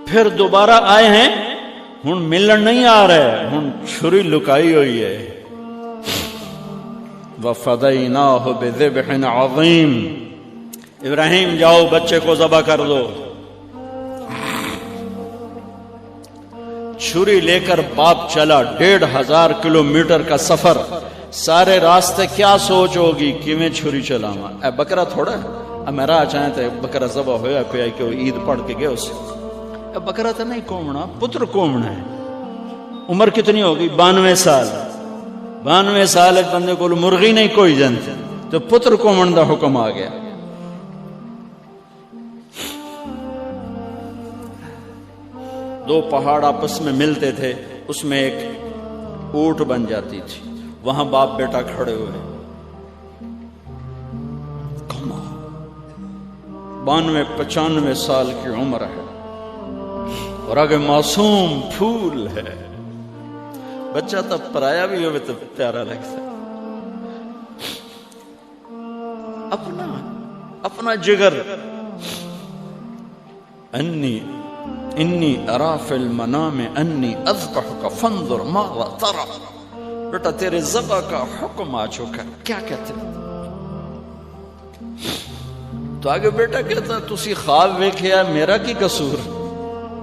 پھر دوبارہ آئے ہیں، ہن ملن نہیں آ رہے، ہن چھری لکائی ہوئی ہے. وَفَدَيْنَاهُ بِذِبْحٍ عَظِيمٍ، ابراہیم جاؤ بچے کو ذبح کر دو. چھری لے کر باپ چلا، 1500 کلومیٹر کا سفر. سارے راستے کیا سوچ ہوگی کہ میں چھری چلاواں، اے بکرا تھوڑا ہے میں راہ چاہیں تے بکرا ذبح ہویا پیا کہ وہ عید پڑھ کے گئے اسے. اے بکرا تو نہیں کومنا، پتر کومنا ہے. عمر کتنی ہوگی؟ 92 سال. 92 سال ایک بندے کو مرغی نہیں کوئی جنت، تو پتر کومن دا حکم آ گیا. دو پہاڑ آپس میں ملتے تھے، اس میں ایک اونٹ بن جاتی تھی، وہاں باپ بیٹا کھڑے ہوئے. 92-95 سال کی عمر ہے اور آگے معصوم پھول ہے. بچہ تب پرایا بھی ہوئے تو پیارا لگتا. اپنا جگر. انی ارا فی المنام انی اذبحک فانظر ماذا تری. بیٹا تیرے ذبح کا حکم آ چکا، کیا کہتے؟ تو آگے بیٹا کہتا تسی خواب ویکھیا، میرا کی قصور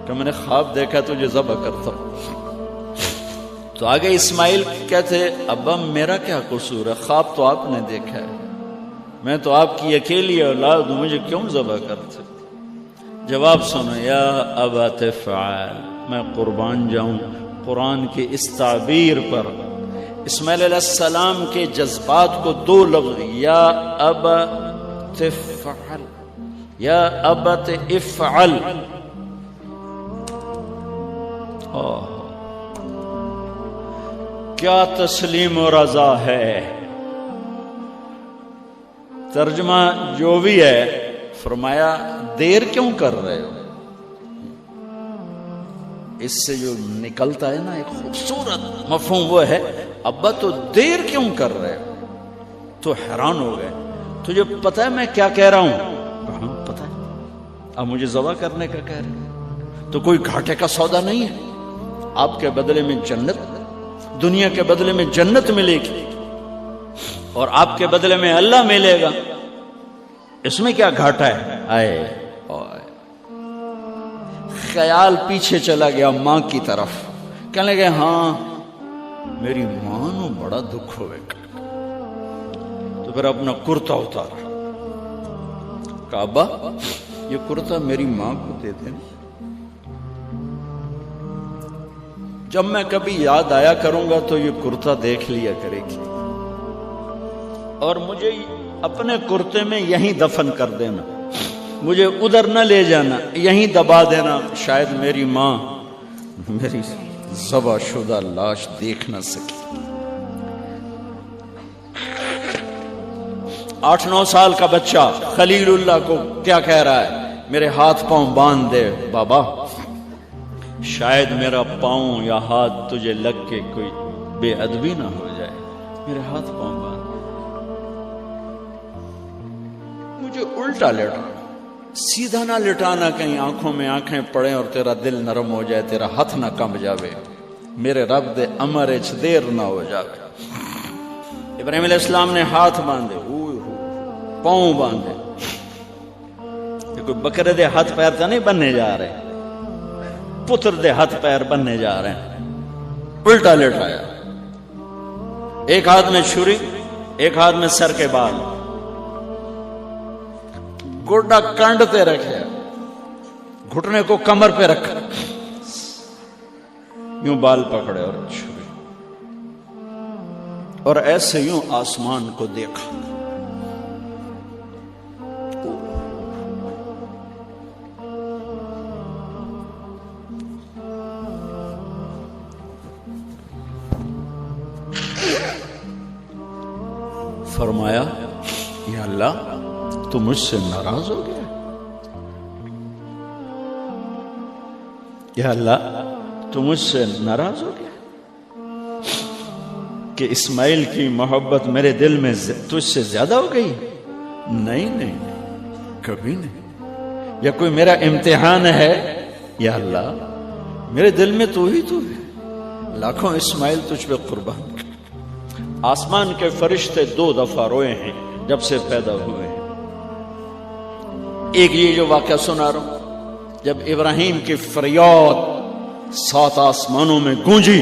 کہ میں نے خواب دیکھا تجھے ذبح کرتا. تو آگے اسماعیل کہتے ابا میرا کیا قصور ہے، خواب تو آپ نے دیکھا ہے، میں تو آپ کی اکیلی اولاد ہوں، مجھے کیوں ذبح کرتے؟ جواب سنو، یا ابا تفعل، میں قربان جاؤں قرآن کی اس تعبیر پر. اسماعیل علیہ السلام کے جذبات کو 2 لفظ، یا ابا تفعل، یا ابت افعل. کیا تسلیم و رضا ہے. ترجمہ جو بھی ہے، فرمایا دیر کیوں کر رہے ہو. اس سے جو نکلتا ہے نا ایک خوبصورت مفہوم، وہ ہے ابا تو دیر کیوں کر رہے ہو. تو حیران ہو گئے، تجھے پتہ ہے میں کیا کہہ رہا ہوں؟ ہاں پتہ ہے. اب مجھے ذبح کرنے کا کہہ رہے تو کوئی گھاٹے کا سودا نہیں ہے. آپ کے بدلے میں جنت، دنیا کے بدلے میں جنت ملے گی اور آپ کے بدلے میں اللہ ملے گا. اس میں کیا گھاٹا ہے؟ آئے خیال پیچھے چلا گیا ماں کی طرف. کہنے لگے ہاں میری ماں نو بڑا دکھ ہوئے. تو پھر اپنا کرتا اتارا، کہا ابا یہ کرتا میری ماں کو دے دیں، جب میں کبھی یاد آیا کروں گا تو یہ کرتا دیکھ لیا کرے گی، اور مجھے اپنے کرتے میں یہیں دفن کر دینا، مجھے ادھر نہ لے جانا، یہیں دبا دینا، شاید میری ماں میری ذبح شدہ لاش دیکھ نہ سکی. 8-9 سال کا بچہ خلیل اللہ کو کیا کہہ رہا ہے؟ میرے ہاتھ پاؤں باندھ دے بابا، شاید میرا پاؤں یا ہاتھ تجھے لگ کے کوئی بے ادبی نہ ہو جائے، میرے ہاتھ پاؤں باندھ. مجھے الٹا لٹانا، سیدھا نہ لٹانا، کہیں آنکھوں میں آنکھیں پڑیں اور تیرا دل نرم ہو جائے، تیرا ہاتھ نہ کمب جاوے، میرے رب دے امر اچ دیر نہ ہو جاوے. ابراہیم علیہ السلام نے ہاتھ باندھے، پاؤں باندھے. یہ کوئی بکرے دے ہاتھ پیر تو نہیں بننے جا رہے، پتر دے ہاتھ پیر بننے جا رہے ہیں. الٹا لٹایا، ایک ہاتھ میں چھری، ایک ہاتھ میں سر کے بال، گوڈا کنڈ پہ رکھے، گھٹنے کو کمر پہ رکھا، یوں بال پکڑے اور چھری، اور ایسے یوں آسمان کو دیکھا. فرمایا یا اللہ تو مجھ سے ناراض ہو گیا؟ یا اللہ تو مجھ سے ناراض ہو گیا کہ اسماعیل کی محبت میرے دل میں تجھ سے زیادہ ہو گئی؟ نہیں نہیں کبھی نہیں. یا کوئی میرا امتحان ہے یا اللہ میرے دل میں تو ہی تو ہے، لاکھوں اسماعیل تجھ پہ قربان کر۔ آسمان کے فرشتے 2 دفعہ روئے ہیں جب سے پیدا ہوئے ہیں۔ ایک یہ جو واقعہ سنا رہا ہوں، جب ابراہیم کی فریاد 7 آسمانوں میں گونجی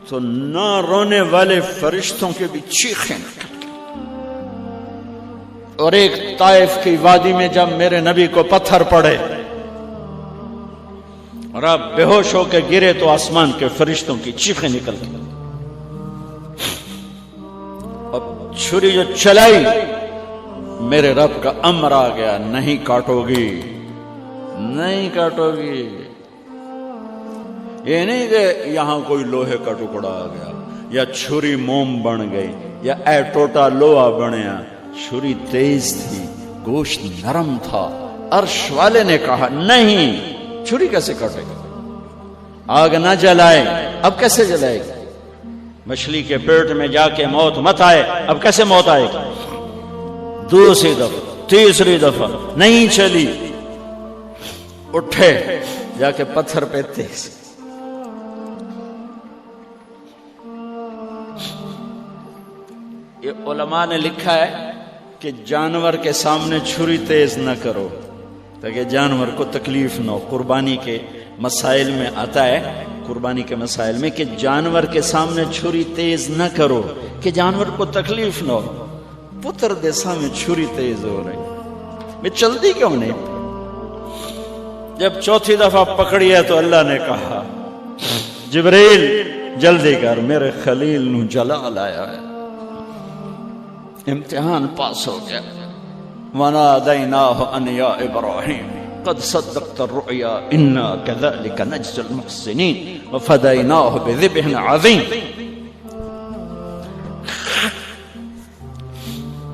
تو نہ رونے والے فرشتوں کے بھی چیخیں نکل گئی۔ اور ایک طائف کی وادی میں جب میرے نبی کو پتھر پڑے اور آپ بے ہوش ہو کے گرے تو آسمان کے فرشتوں کی چیخیں نکل گئی۔ اب چھری جو چلائی، میرے رب کا امر آ گیا، نہیں کاٹو گی، نہیں کاٹو گی۔ یہ نہیں کہ یہاں کوئی لوہے کا ٹکڑا آ گیا یا چھری موم بن گئی یا اے ٹوٹا لوہا بنیا، چھری تیز تھی، گوشت نرم تھا۔ عرش والے نے کہا نہیں، چھری کیسے کاٹے گا؟ آگ نہ جلائے، اب کیسے جلائے گا؟ مچھلی کے پیٹ میں جا کے موت مت آئے، اب کیسے موت آئے گی؟ دوسری دفعہ، تیسری دفعہ نہیں چلی، اٹھے جا کے پتھر پہ تیز۔ یہ علماء نے لکھا ہے کہ جانور کے سامنے چھری تیز نہ کرو تاکہ جانور کو تکلیف نہ ہو۔ قربانی کے مسائل میں آتا ہے، قربانی کے مسائل میں، کہ جانور کے سامنے چھری تیز نہ کرو کہ جانور کو تکلیف نہ ہو۔ پتر دے سامنے چھری تیز ہو رہی، میں چلتی کیوں نہیں؟ جب 4تھی دفعہ پکڑی ہے تو اللہ نے کہا جبریل جلدی کر، میرے خلیل نو جلال آیا ہے۔ امتحان پاس ہو گیا۔ وَنَادَيْنَاهُ أَنْ يَا إِبْرَاهِيمُ قَدْ صَدَّقْتَ الرُّؤْيَا إِنَّا كَذَلِكَ نَجْزِي الْمُحْسِنِينَ وَفَدَيْنَاهُ بِذِبْحٍ عَظِيمٍ۔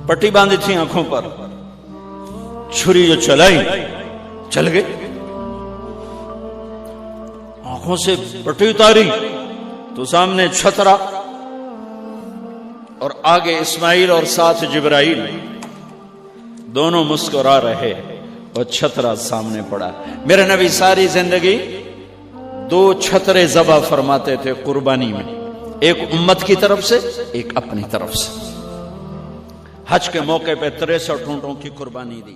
پٹی باندھی تھی آنکھوں پر، چھری جو چلائی چل گئی، آنکھوں سے پٹی اتاری تو سامنے چھترا اور آگے اسماعیل اور ساتھ جبرائیل، دونوں مسکرا رہے اور چھترا سامنے پڑا۔ میرے نبی ساری زندگی 2 چھترے ذبح فرماتے تھے قربانی میں، ایک امت کی طرف سے، ایک اپنی طرف سے۔ حج کے موقع پہ 63 اونٹوں کی قربانی دی۔